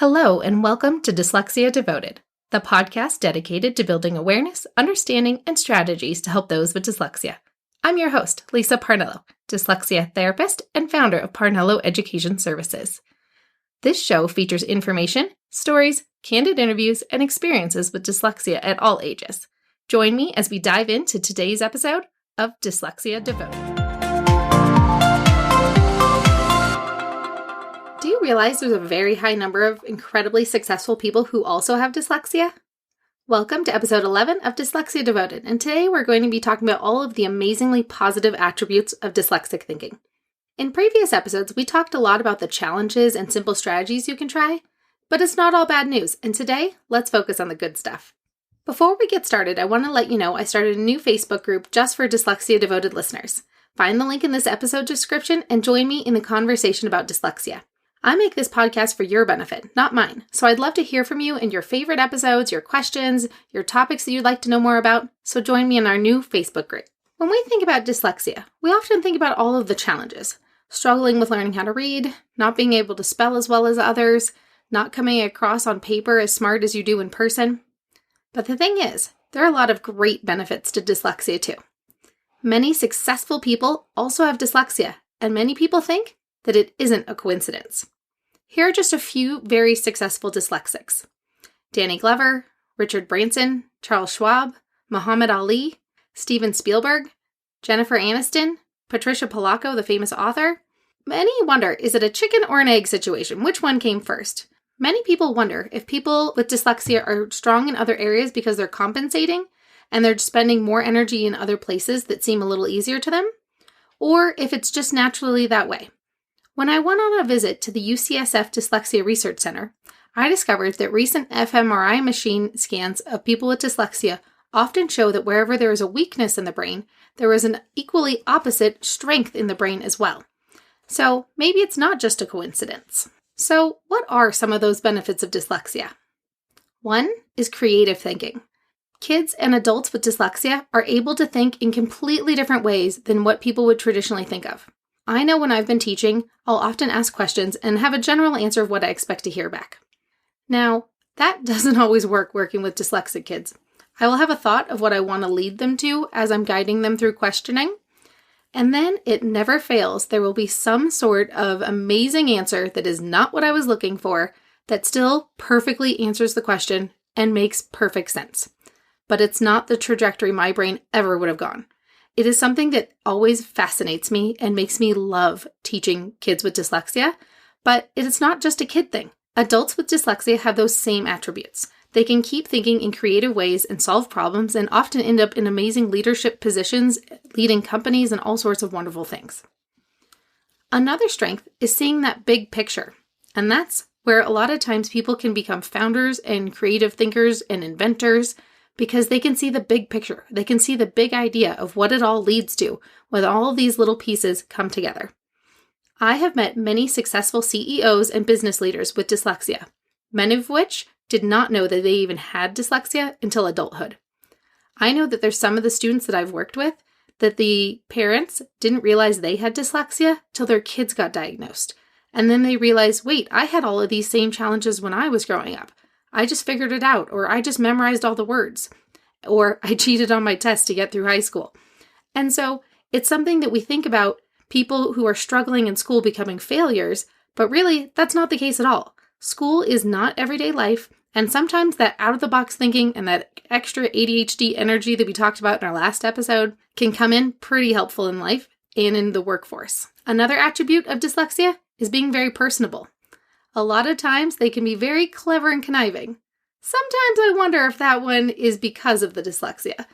Hello, and welcome to Dyslexia Devoted, the podcast dedicated to building awareness, understanding, and strategies to help those with dyslexia. I'm your host, Lisa Parnello, dyslexia therapist and founder of Parnello Education Services. This show features information, stories, candid interviews, and experiences with dyslexia at all ages. Join me as we dive into today's episode of Dyslexia Devoted. Do you realize there's a very high number of incredibly successful people who also have dyslexia? Welcome to episode 11 of Dyslexia Devoted, and today we're going to be talking about all of the amazingly positive attributes of dyslexic thinking. In previous episodes, we talked a lot about the challenges and simple strategies you can try, but it's not all bad news, and today, let's focus on the good stuff. Before we get started, I want to let you know I started a new Facebook group just for Dyslexia Devoted listeners. Find the link in this episode description and join me in the conversation about dyslexia. I make this podcast for your benefit, not mine, so I'd love to hear from you and your favorite episodes, your questions, your topics that you'd like to know more about, so join me in our new Facebook group. When we think about dyslexia, we often think about all of the challenges. Struggling with learning how to read, not being able to spell as well as others, not coming across on paper as smart as you do in person. But the thing is, there are a lot of great benefits to dyslexia too. Many successful people also have dyslexia, and many people think that it isn't a coincidence. Here are just a few very successful dyslexics: Danny Glover, Richard Branson, Charles Schwab, Muhammad Ali, Steven Spielberg, Jennifer Aniston, Patricia Polacco, the famous author. Many wonder, is it a chicken or an egg situation? Which one came first? Many people wonder if people with dyslexia are strong in other areas because they're compensating and they're spending more energy in other places that seem a little easier to them, or if it's just naturally that way. When I went on a visit to the UCSF Dyslexia Research Center, I discovered that recent fMRI machine scans of people with dyslexia often show that wherever there is a weakness in the brain, there is an equally opposite strength in the brain as well. So maybe it's not just a coincidence. So what are some of those benefits of dyslexia? One is creative thinking. Kids and adults with dyslexia are able to think in completely different ways than what people would traditionally think of. I know when I've been teaching, I'll often ask questions and have a general answer of what I expect to hear back. Now, that doesn't always work working with dyslexic kids. I will have a thought of what I want to lead them to as I'm guiding them through questioning, and then it never fails. There will be some sort of amazing answer that is not what I was looking for, that still perfectly answers the question and makes perfect sense. But it's not the trajectory my brain ever would have gone. It is something that always fascinates me and makes me love teaching kids with dyslexia, but it is not just a kid thing. Adults with dyslexia have those same attributes. They can keep thinking in creative ways and solve problems and often end up in amazing leadership positions, leading companies and all sorts of wonderful things. Another strength is seeing that big picture, and that's where a lot of times people can become founders and creative thinkers and inventors because they can see the big picture. They can see the big idea of what it all leads to when all of these little pieces come together. I have met many successful CEOs and business leaders with dyslexia, many of which did not know that they even had dyslexia until adulthood. I know that there's some of the students that I've worked with that the parents didn't realize they had dyslexia till their kids got diagnosed. And then they realized, wait, I had all of these same challenges when I was growing up. I just figured it out, or I just memorized all the words, or I cheated on my test to get through high school. And so it's something that we think about people who are struggling in school becoming failures, but really that's not the case at all. School is not everyday life, and sometimes that out-of-the-box thinking and that extra ADHD energy that we talked about in our last episode can come in pretty helpful in life and in the workforce. Another attribute of dyslexia is being very personable. A lot of times they can be very clever and conniving. Sometimes I wonder if that one is because of the dyslexia.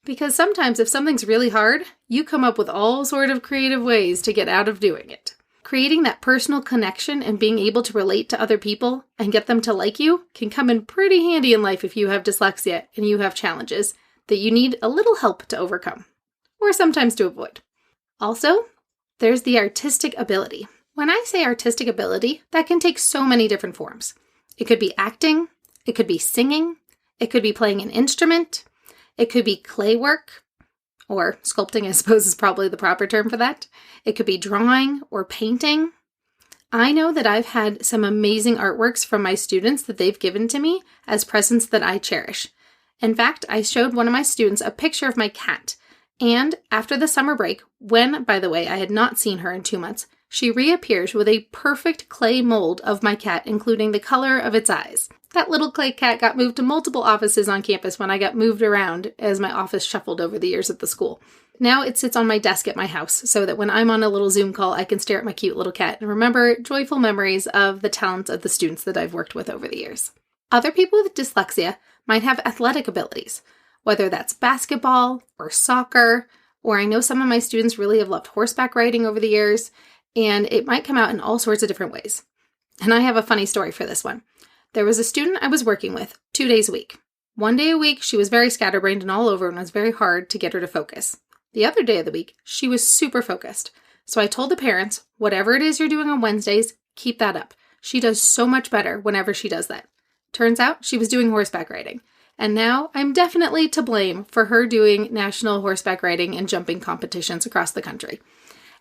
Because sometimes if something's really hard, you come up with all sort of creative ways to get out of doing it. Creating that personal connection and being able to relate to other people and get them to like you can come in pretty handy in life if you have dyslexia and you have challenges that you need a little help to overcome, or sometimes to avoid. Also, there's the artistic ability. When I say artistic ability, that can take so many different forms. It could be acting, it could be singing, it could be playing an instrument, it could be clay work, or sculpting, I suppose is probably the proper term for that. It could be drawing or painting. I know that I've had some amazing artworks from my students that they've given to me as presents that I cherish. In fact, I showed one of my students a picture of my cat, and after the summer break, when, by the way, I had not seen her in 2 months, she reappears with a perfect clay mold of my cat, including the color of its eyes. That little clay cat got moved to multiple offices on campus when I got moved around as my office shuffled over the years at the school. Now it sits on my desk at my house so that when I'm on a little Zoom call, I can stare at my cute little cat and remember joyful memories of the talent of the students that I've worked with over the years. Other people with dyslexia might have athletic abilities, whether that's basketball or soccer, or I know some of my students really have loved horseback riding over the years, and it might come out in all sorts of different ways. And I have a funny story for this one. There was a student I was working with 2 days a week. 1 day a week, she was very scatterbrained and all over and was very hard to get her to focus. The other day of the week, she was super focused. So I told the parents, whatever it is you're doing on Wednesdays, keep that up. She does so much better whenever she does that. Turns out she was doing horseback riding. And now I'm definitely to blame for her doing national horseback riding and jumping competitions across the country.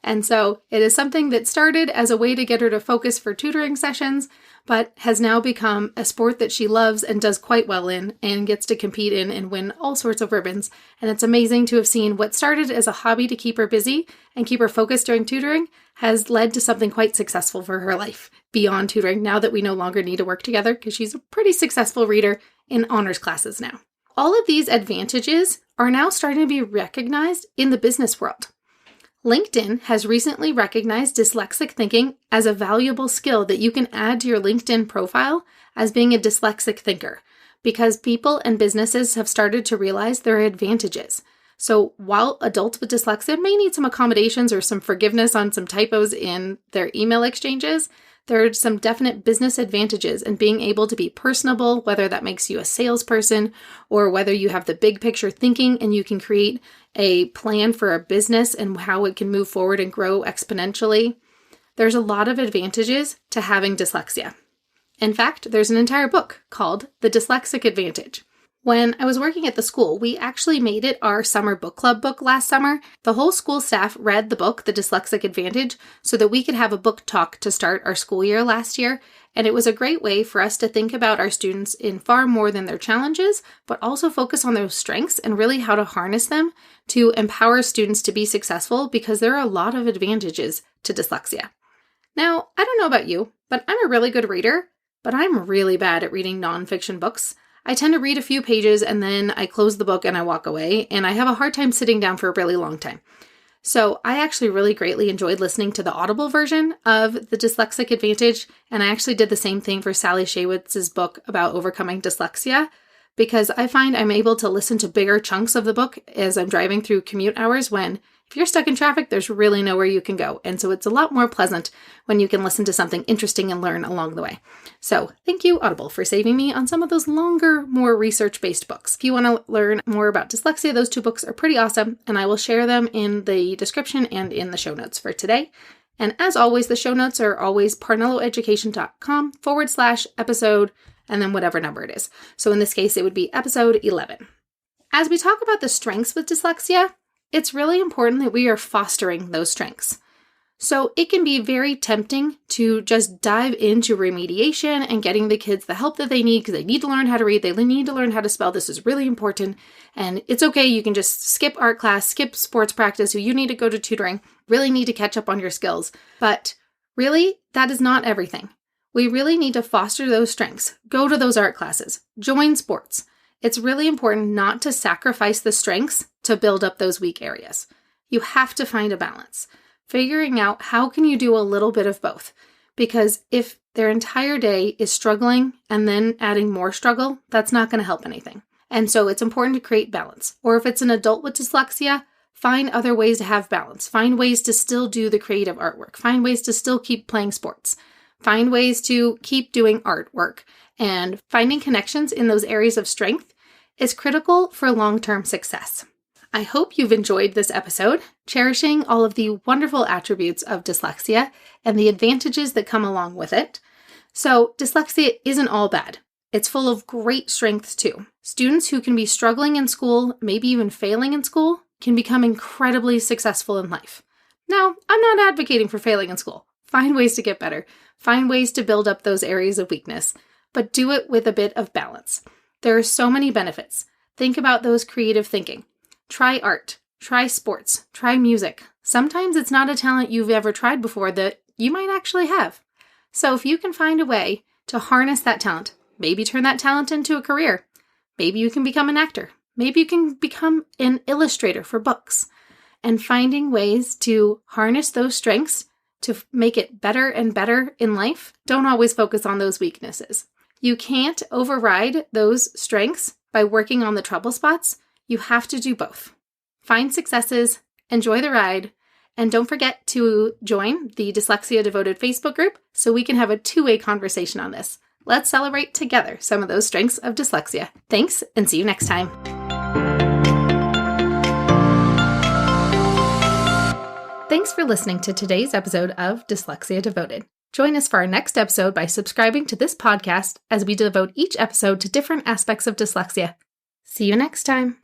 And so it is something that started as a way to get her to focus for tutoring sessions, but has now become a sport that she loves and does quite well in and gets to compete in and win all sorts of ribbons. And it's amazing to have seen what started as a hobby to keep her busy and keep her focused during tutoring has led to something quite successful for her life beyond tutoring now that we no longer need to work together because she's a pretty successful reader in honors classes now. All of these advantages are now starting to be recognized in the business world. LinkedIn has recently recognized dyslexic thinking as a valuable skill that you can add to your LinkedIn profile as being a dyslexic thinker, because people and businesses have started to realize there are advantages. So while adults with dyslexia may need some accommodations or some forgiveness on some typos in their email exchanges, there are some definite business advantages in being able to be personable, whether that makes you a salesperson or whether you have the big picture thinking and you can create a plan for a business and how it can move forward and grow exponentially. There's a lot of advantages to having dyslexia. In fact, there's an entire book called The Dyslexic Advantage. When I was working at the school, we actually made it our summer book club book last summer. The whole school staff read the book, The Dyslexic Advantage, so that we could have a book talk to start our school year last year. And it was a great way for us to think about our students in far more than their challenges, but also focus on their strengths and really how to harness them to empower students to be successful, because there are a lot of advantages to dyslexia. Now, I don't know about you, but I'm a really good reader, but I'm really bad at reading nonfiction books. I tend to read a few pages and then I close the book and I walk away, and I have a hard time sitting down for a really long time. So I actually really greatly enjoyed listening to the Audible version of The Dyslexic Advantage, and I actually did the same thing for Sally Shaywitz's book about overcoming dyslexia, because I find I'm able to listen to bigger chunks of the book as I'm driving through commute hours when if you're stuck in traffic, there's really nowhere you can go. And so it's a lot more pleasant when you can listen to something interesting and learn along the way. So thank you, Audible, for saving me on some of those longer, more research-based books. If you want to learn more about dyslexia, those 2 books are pretty awesome, and I will share them in the description and in the show notes for today. And as always, the show notes are always parnelloeducation.com/episode, and then whatever number it is. So in this case, it would be episode 11. As we talk about the strengths with dyslexia, it's really important that we are fostering those strengths. So it can be very tempting to just dive into remediation and getting the kids the help that they need because they need to learn how to read, they need to learn how to spell. This is really important. And it's okay, you can just skip art class, skip sports practice, or you need to go to tutoring, really need to catch up on your skills. But really, that is not everything. We really need to foster those strengths. Go to those art classes, join sports. It's really important not to sacrifice the strengths to build up those weak areas. You have to find a balance. Figuring out how can you do a little bit of both. Because if their entire day is struggling and then adding more struggle, that's not going to help anything. And so it's important to create balance. Or if it's an adult with dyslexia, find other ways to have balance. Find ways to still do the creative artwork. Find ways to still keep playing sports. Find ways to keep doing artwork. And finding connections in those areas of strength is critical for long-term success. I hope you've enjoyed this episode, cherishing all of the wonderful attributes of dyslexia and the advantages that come along with it. So dyslexia isn't all bad. It's full of great strengths too. Students who can be struggling in school, maybe even failing in school, can become incredibly successful in life. Now, I'm not advocating for failing in school. Find ways to get better. Find ways to build up those areas of weakness, but do it with a bit of balance. There are so many benefits. Think about those creative thinking. Try art, try sports, try music. Sometimes it's not a talent you've ever tried before that you might actually have. So if you can find a way to harness that talent, maybe turn that talent into a career. Maybe you can become an actor. Maybe you can become an illustrator for books. And finding ways to harness those strengths to make it better and better in life, don't always focus on those weaknesses. You can't override those strengths by working on the trouble spots. You have to do both. Find successes, enjoy the ride, and don't forget to join the Dyslexia Devoted Facebook group so we can have a two-way conversation on this. Let's celebrate together some of those strengths of dyslexia. Thanks, and see you next time. Thanks for listening to today's episode of Dyslexia Devoted. Join us for our next episode by subscribing to this podcast as we devote each episode to different aspects of dyslexia. See you next time.